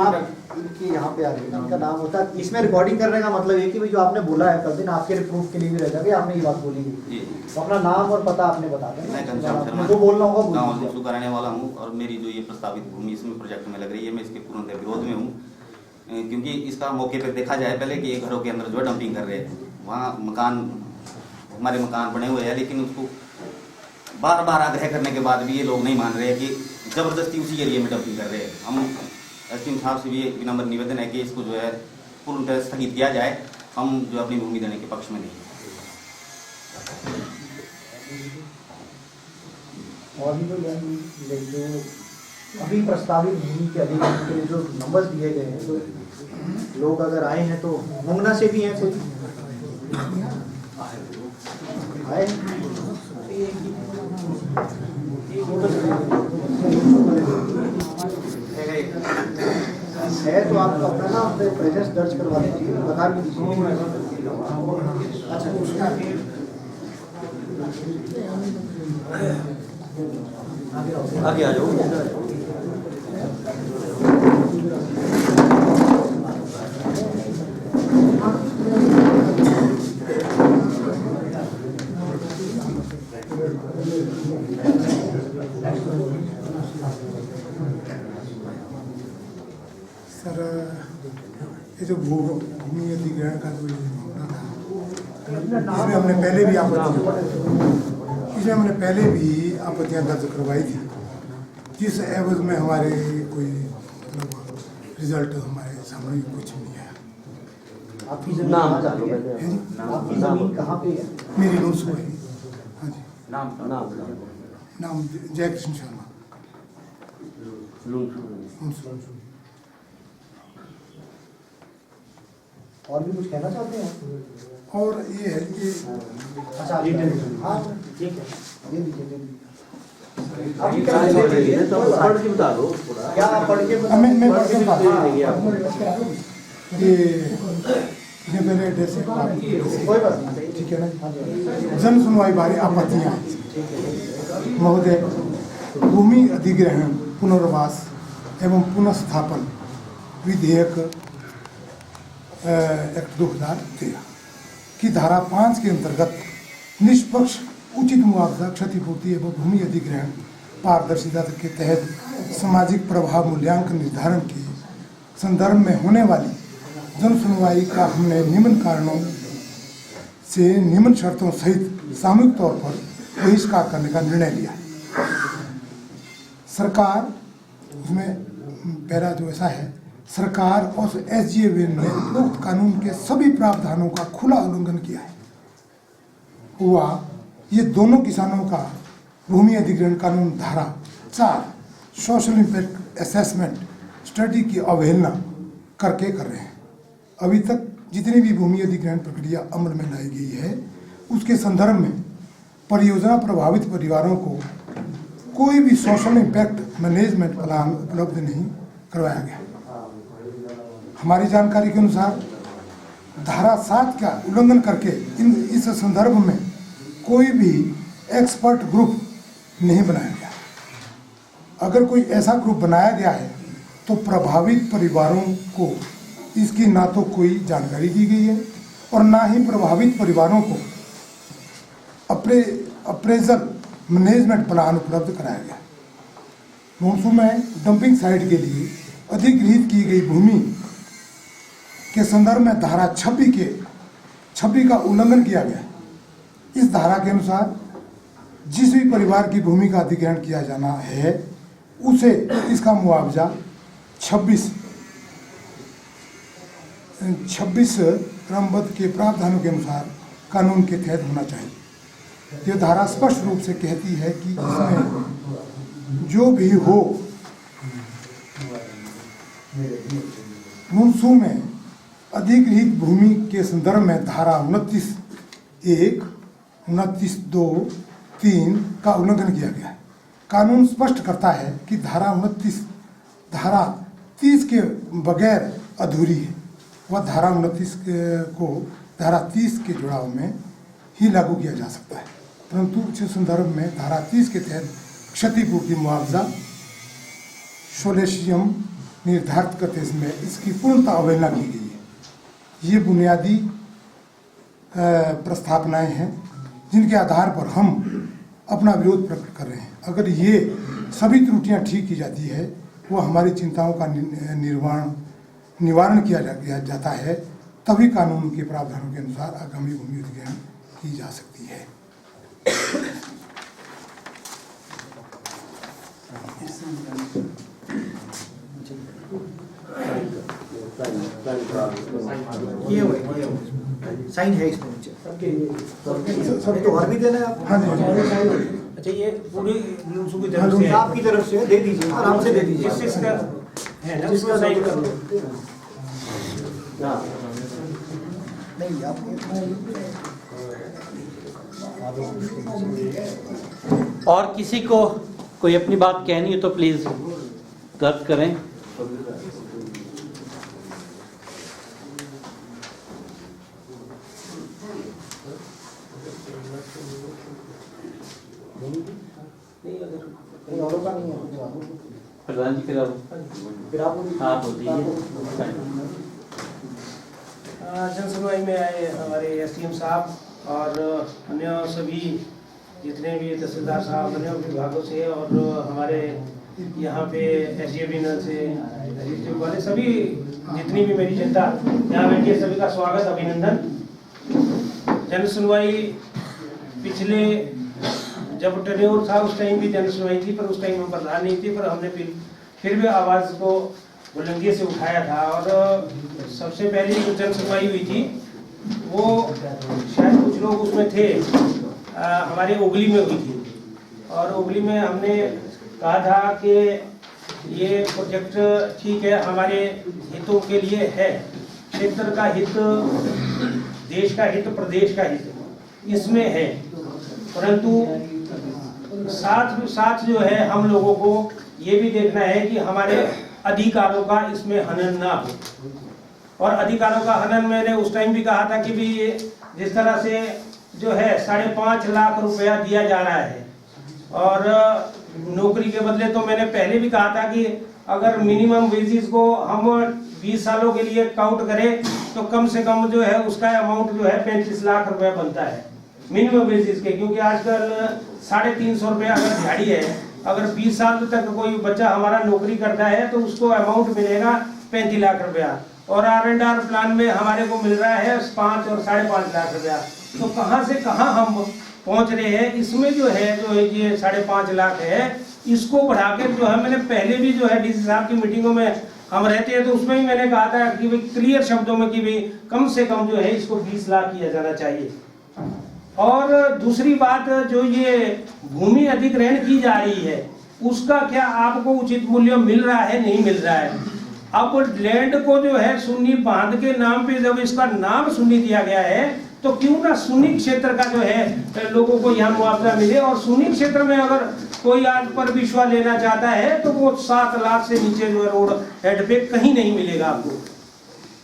आप इनके यहाँ पे आ रहे हैं, इनका नाम होता है। इसमें रिकॉर्डिंग करने का मतलब ये कि भाई जो आपने बोला है कल दिन आपके प्रूफ के लिए भी रह जाएगा, आपने ये बात बोली है, जी तो अपना नाम और पता आपने बता देना। मैं घनश्याम शर्मा जो बोलना होगा बोल गाँव दीजिए। लुसू कराने वाला हूँ, और मेरी जो ये प्रस्तावित भूमि इसमें प्रोजेक्ट में लग रही है, मैं इसके पूर्णतः विरोध में हूँ। क्योंकि इसका मौके पर देखा जाए पहले कि ये घरों के अंदर जो है डंपिंग कर रहे हैं, वहाँ मकान हमारे मकान बने हुए हैं, लेकिन उसको बार बार आग्रह करने के बाद भी ये लोग नहीं मान रहे हैं कि ज़बरदस्ती उसी एरिया में डंपिंग कर रहे हैं। हम एसडीएम साहब से भी एक नंबर निवेदन है कि इसको जो है पूर्णतः स्थगित किया जाए। हम जो अपनी भूमि देने के पक्ष में नहीं। और भी जो अभी प्रस्तावित भूमि के अधिग्रहण के लिए जो नंबर दिए गए हैं, तो लोग अगर आए हैं तो मुंगना से भी हैं कोई आए है, तो आप अपना ना प्रेजेंस दर्ज करवा दीजिए, बता भी दीजिए। अच्छा, आगे आ जाओ। सर, ये जो भूमि अधिग्रहण का जो मामला था, इसमें हमने पहले भी आपत्तियां दर्ज करवाई थी, जिस एवज में हमारे कोई मतलब रिजल्ट हमारे सामने कुछ नहीं आया। आपकी जमीन कहाँ जाती है? आपकी जमीन कहाँ पे है? मेरी लूसू है। हाँ जी। नाम जय कृष्ण शर्मा। लूसू। और भी कुछ कहना चाहते हैं? और ये है कि अच्छा, हाँ ठीक है, दे दीजिए। पढ़ के बता दो थोड़ा। क्या आप पढ़ के मैं पढ़ के बता ये पहले एड्रेस है, कोई बात नहीं, ठीक है ना। जन सुनवाई बारे आपत्तियाँ महोदय, भूमि अधिग्रहण पुनर्वास एवं पुनर्स्थापन विधेयक एक्ट 2013 की धारा 5 के अंतर्गत निष्पक्ष उचित मुआवजा क्षतिपूर्ति एवं भूमि अधिग्रहण पारदर्शिता के तहत सामाजिक प्रभाव मूल्यांकन निर्धारण के संदर्भ में होने वाली जन सुनवाई का हमने निम्न कारणों से निम्न शर्तों सहित सामूहिक तौर पर बहिष्कार करने का निर्णय लिया। सरकार, उसमें पहला जो ऐसा है, सरकार और एसजीएबी ने उपरोक्त कानून के सभी प्रावधानों का खुला उल्लंघन किया है। हुआ ये दोनों किसानों का भूमि अधिग्रहण कानून धारा 4 सोशल इम्पैक्ट असेसमेंट स्टडी की अवहेलना करके कर रहे हैं। अभी तक जितनी भी भूमि अधिग्रहण प्रक्रिया अमल में लाई गई है, उसके संदर्भ में परियोजना प्रभावित परिवारों को कोई भी सोशल इम्पैक्ट मैनेजमेंट प्लान उपलब्ध नहीं करवाया गया। हमारी जानकारी के अनुसार धारा 7 का उल्लंघन करके इस संदर्भ में कोई भी एक्सपर्ट ग्रुप नहीं बनाया गया। अगर कोई ऐसा ग्रुप बनाया गया है तो प्रभावित परिवारों को इसकी ना तो कोई जानकारी दी गई है और ना ही प्रभावित परिवारों को अप्रेजल मैनेजमेंट प्लान उपलब्ध कराया गया। लूसू में डंपिंग साइट के लिए अधिग्रहित की गई भूमि के संदर्भ में धारा 26 का उल्लंघन किया गया। इस धारा के अनुसार जिस भी परिवार की भूमि का अधिग्रहण किया जाना है उसे इसका मुआवजा 26 क्रमबद्ध के प्रावधानों के अनुसार कानून के तहत होना चाहिए। यह धारा स्पष्ट रूप से कहती है कि इसमें जो भी हो लुनसू में अधिग्रहित भूमि के संदर्भ में धारा 29(1), 29(2)(3) का उल्लंघन किया गया है। कानून स्पष्ट करता है कि धारा 30 के बगैर अधूरी है। वह धारा 29 को धारा 30 के जुड़ाव में ही लागू किया जा सकता है, परंतु उस संदर्भ में धारा 30 के तहत क्षतिपूर्ति मुआवजा सोलेशियम निर्धारित करते समय इसकी पूर्णतः अवहेलना की गई है। ये बुनियादी प्रस्तावनाएं हैं जिनके आधार पर हम अपना विरोध प्रकट कर रहे हैं। अगर ये सभी त्रुटियां ठीक की जाती है, वो हमारी चिंताओं का निवारण किया जाता है, तभी कानून के प्रावधानों के अनुसार आगामी भूमि अधिग्रहण की जा सकती है। साइन है इसमें नीचे सब तो और भी देना है आपको। हाँ जी, अच्छा, ये पूरी लुनसू की तरफ से आपकी तरफ से दे दीजिए, आराम से दे दीजिए। जिसका है ना उसको साइन कर लो। नहीं आप और किसी को कोई अपनी बात कहनी है तो प्लीज दर्ज करें। प्रधान जी फिर आप होती है। जनसुनवाई में आए हमारे एसडीएम साहब और अन्य सभी जितने भी तहसीलदार साहब अन्य विभागों से और हमारे यहाँ पे एसडीएम से रजिस्ट्री वाले सभी जितनी भी मेरी जनता यहाँ बैठी है, सभी का स्वागत, अभिनंदन। जनसुनवाई पिछले जब टेन्योर था उस टाइम भी जनसुनवाई थी, पर उस टाइम हम प्रधान नहीं थे, पर हमने फिर भी आवाज़ को बुलंदी से उठाया था। और सबसे पहले जो जनसुनवाई हुई थी वो शायद कुछ लोग उसमें थे, हमारे ओगली में हुई थी। और ओगली में हमने कहा था कि ये प्रोजेक्ट ठीक है, हमारे हितों के लिए है, क्षेत्र का हित, देश का हित, प्रदेश का हित इसमें है, परंतु साथ जो है हम लोगों को ये भी देखना है कि हमारे अधिकारों का इसमें हनन ना हो। और अधिकारों का हनन मैंने उस टाइम भी कहा था कि भी जिस तरह से जो है 5.5 लाख रुपया दिया जा रहा है और नौकरी के बदले, तो मैंने पहले भी कहा था कि अगर मिनिमम वेजेस को हम 20 सालों के लिए काउंट करें तो कम से कम जो है उसका अमाउंट जो है 35 लाख रुपया बनता है मिनिमम बेसिस के। क्योंकि आजकल 350 रुपया अगर दिहाड़ी है, अगर 20 साल तक कोई बच्चा हमारा नौकरी करता है तो उसको अमाउंट मिलेगा 35 लाख रुपया, और R&R प्लान में हमारे को मिल रहा है 5 और 5.5 लाख रुपया। तो कहाँ से कहाँ हम पहुँच रहे हैं। इसमें जो है ये 5.5 लाख है, इसको बढ़ाकर जो है, मैंने पहले भी जो है डीसी साहब की मीटिंगों में हम रहते हैं तो उसमें भी मैंने कहा था कि भाई क्लियर शब्दों में कि भाई कम से कम जो है इसको 20 लाख किया जाना चाहिए। और दूसरी बात, जो ये भूमि अधिग्रहण की जा रही है उसका क्या आपको उचित मूल्य मिल रहा है, नहीं मिल रहा है। अब लैंड को जो है सुन्नी बांध के नाम पे जब इसका नाम सुन्नी दिया गया है तो क्यों ना सुन्नी क्षेत्र का जो है लोगों को यहाँ मुआवजा मिले। और सुन्नी क्षेत्र में अगर कोई आज पर विश्वास लेना चाहता है तो वो 7 लाख से नीचे जो है रोड हेड पे कहीं नहीं मिलेगा आपको।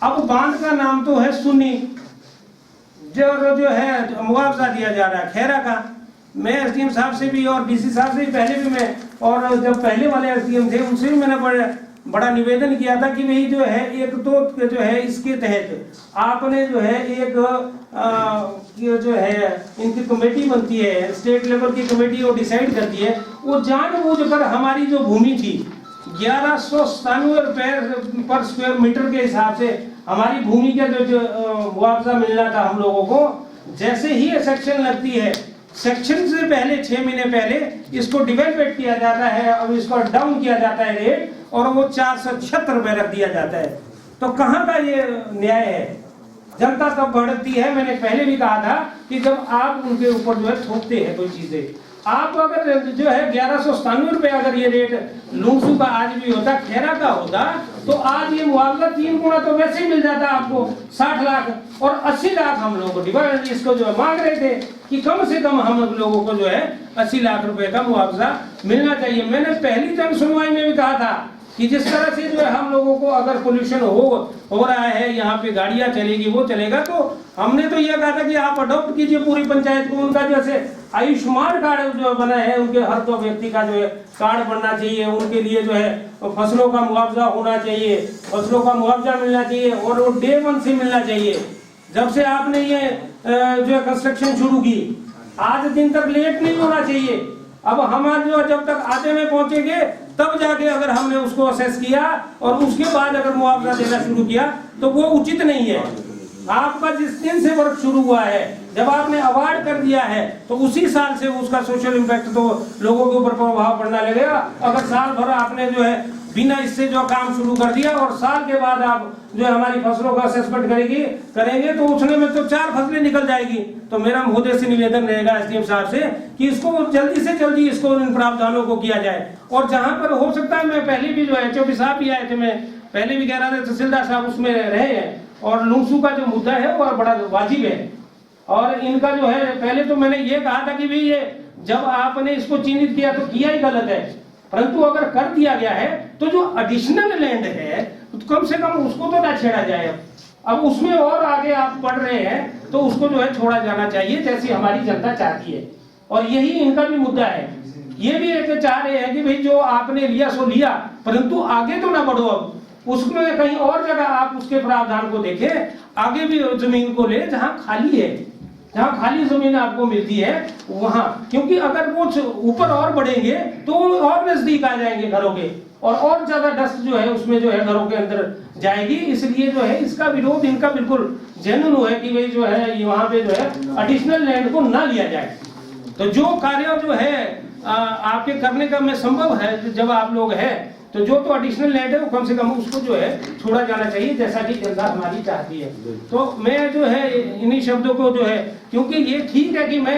अब बांध का नाम तो है सुन्नी, जो है मुआवजा दिया जा रहा है खैरा का। मैं एसडीएम साहब से भी और डीसी साहब से भी पहले भी मैं, और जब पहले वाले एसडीएम थे उनसे भी मैंने बड़ा निवेदन किया था कि भाई जो है एक तो जो है इसके तहत आपने जो है एक जो है इनकी कमेटी बनती है, स्टेट लेवल की कमेटी वो डिसाइड करती है, वो जानबूझकर हमारी जो भूमि थी 1197 रुपये पर स्क्वायर मीटर के हिसाब से हमारी भूमि का जो मुआवजा मिलना था हम लोगों को, जैसे ही सेक्शन लगती है, सेक्शन से पहले 6 महीने पहले इसको डिवेलपमेंट किया जाता है, अब इसको डाउन किया जाता है रेट, और वो 476 रुपये रख दिया जाता है। तो कहाँ का ये न्याय है। जनता तब भड़कती है। मैंने पहले भी कहा था कि जब आप उनके ऊपर जो है थोपते हैं कोई चीजें, आप अगर जो है 1197 रुपये अगर ये रेट लुंगसू का आज भी होता, खेरा का होता, तो आज ये मुआवजा 3 गुना तो वैसे ही मिल जाता आपको 60 लाख और 80 लाख हम लोगों को डिवाइड इसको जो है मांग रहे थे कि कम से कम हम लोगों को जो है 80 लाख रुपए का मुआवजा मिलना चाहिए। मैंने पहली जन सुनवाई में भी कहा था कि जिस तरह से जो है हम लोगों को अगर पोल्यूशन हो रहा है, यहाँ पे गाड़ियां चलेगी वो चलेगा, तो हमने तो ये कहा था कि आप अडॉप्ट कीजिए पूरी पंचायत को। उनका जैसे आयुष्मान कार्ड जो बना है, उनके हर तो व्यक्ति का जो है कार्ड बनना चाहिए, उनके लिए जो है फसलों का मुआवजा होना चाहिए, फसलों का मुआवजा मिलना चाहिए और वो डे 1 से मिलना चाहिए। जब से आपने ये जो है कंस्ट्रक्शन शुरू की आज दिन तक लेट नहीं होना चाहिए। अब हमारे जो जब तक आधे में पहुंचेंगे तब जाके अगर हमने उसको असेस किया और उसके बाद अगर मुआवजा देना शुरू किया तो वो उचित नहीं है। आपका जिस दिन से वर्क शुरू हुआ है, जब आपने अवार्ड कर दिया है, तो उसी साल से उसका सोशल इम्पैक्ट तो लोगों के ऊपर प्रभाव पड़ना लगेगा। अगर साल भर आपने जो है बिना इससे जो काम शुरू कर दिया और साल के बाद आप जो हमारी फसलों का असेसमेंट करेंगे तो उसने में तो 4 फसलें निकल जाएगी। तो मेरा महोदय से निवेदन रहेगा एसडीएम साहब से कि इसको जल्दी से जल्दी इसको इन प्रावधानों को किया जाए। और जहां पर हो सकता है, मैं पहले भी जो है एचओपी साहब भी आए थे, मैं पहले भी कह रहा था, तहसीलदार साहब उसमें रहे हैं और लुंगसू का जो मुद्दा है वो बड़ा वाजिब है। और इनका जो है पहले तो मैंने ये कहा था कि भाई ये जब आपने इसको चिन्हित किया तो किया ही गलत है, परंतु अगर कर दिया गया है तो जो एडिशनल लैंड है तो कम से कम उसको तो ना छेड़ा जाए। अब उसमें और आगे आप पढ़ रहे हैं तो उसको जो है छोड़ा जाना चाहिए जैसी हमारी जनता चाहती है। और यही इनका भी मुद्दा है। ये भी एक चाह रहे हैं कि भाई जो आपने लिया सो लिया, परंतु आगे तो ना बढ़ो। अब उसमें कहीं और जगह आप उसके प्रावधान को देखें, आगे भी जमीन को ले जहां खाली है, जहां खाली जमीन आपको मिलती है वहां, क्योंकि अगर वो ऊपर और बढ़ेंगे तो और नजदीक आ जाएंगे घरों के और ज्यादा डस्ट जो है उसमें जो है घरों के अंदर जाएगी। इसलिए जो है इसका विरोध इनका बिल्कुल जेन्युइन है कि भाई जो है वहां पे जो है एडिशनल लैंड को ना लिया जाए। तो जो कार्य जो है आपके करने का में संभव है, जब आप लोग हैं तो जो तो एडिशनल लैंड है वो कम से कम उसको जो है छोड़ा जाना चाहिए जैसा कि जनता हमारी चाहती है। तो मैं जो है इन्हीं शब्दों को जो है, क्योंकि ये ठीक है कि मैं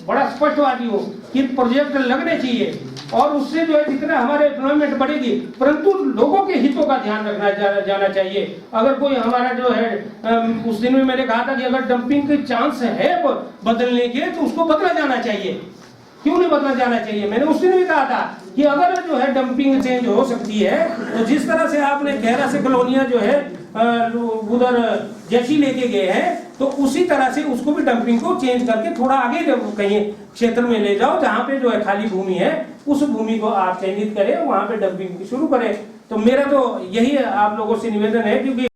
बड़ा स्पष्टवादी हूँ कि प्रोजेक्ट लगने चाहिए और उससे जो है जितना हमारे एम्प्लॉयमेंट बढ़ेगी, परंतु लोगों के हितों का ध्यान रखना जाना चाहिए। अगर कोई हमारा जो है उस दिन में मैंने कहा था कि अगर डंपिंग के चांस है बदलने के तो उसको बदला जाना चाहिए। क्यों नहीं बदला जाना चाहिए? मैंने उस दिन भी कहा था कि अगर जो है डंपिंग चेंज हो सकती है तो जिस तरह से आपने गहरा से कॉलोनियां जो है उधर जैसी लेके गए हैं तो उसी तरह से उसको भी डंपिंग को चेंज करके थोड़ा आगे कहीं क्षेत्र में ले जाओ जहां पे जो है खाली भूमि है, उस भूमि को आप चिन्हित करें, वहां पे डंपिंग शुरू करें। तो मेरा तो यही आप लोगों से निवेदन है, क्योंकि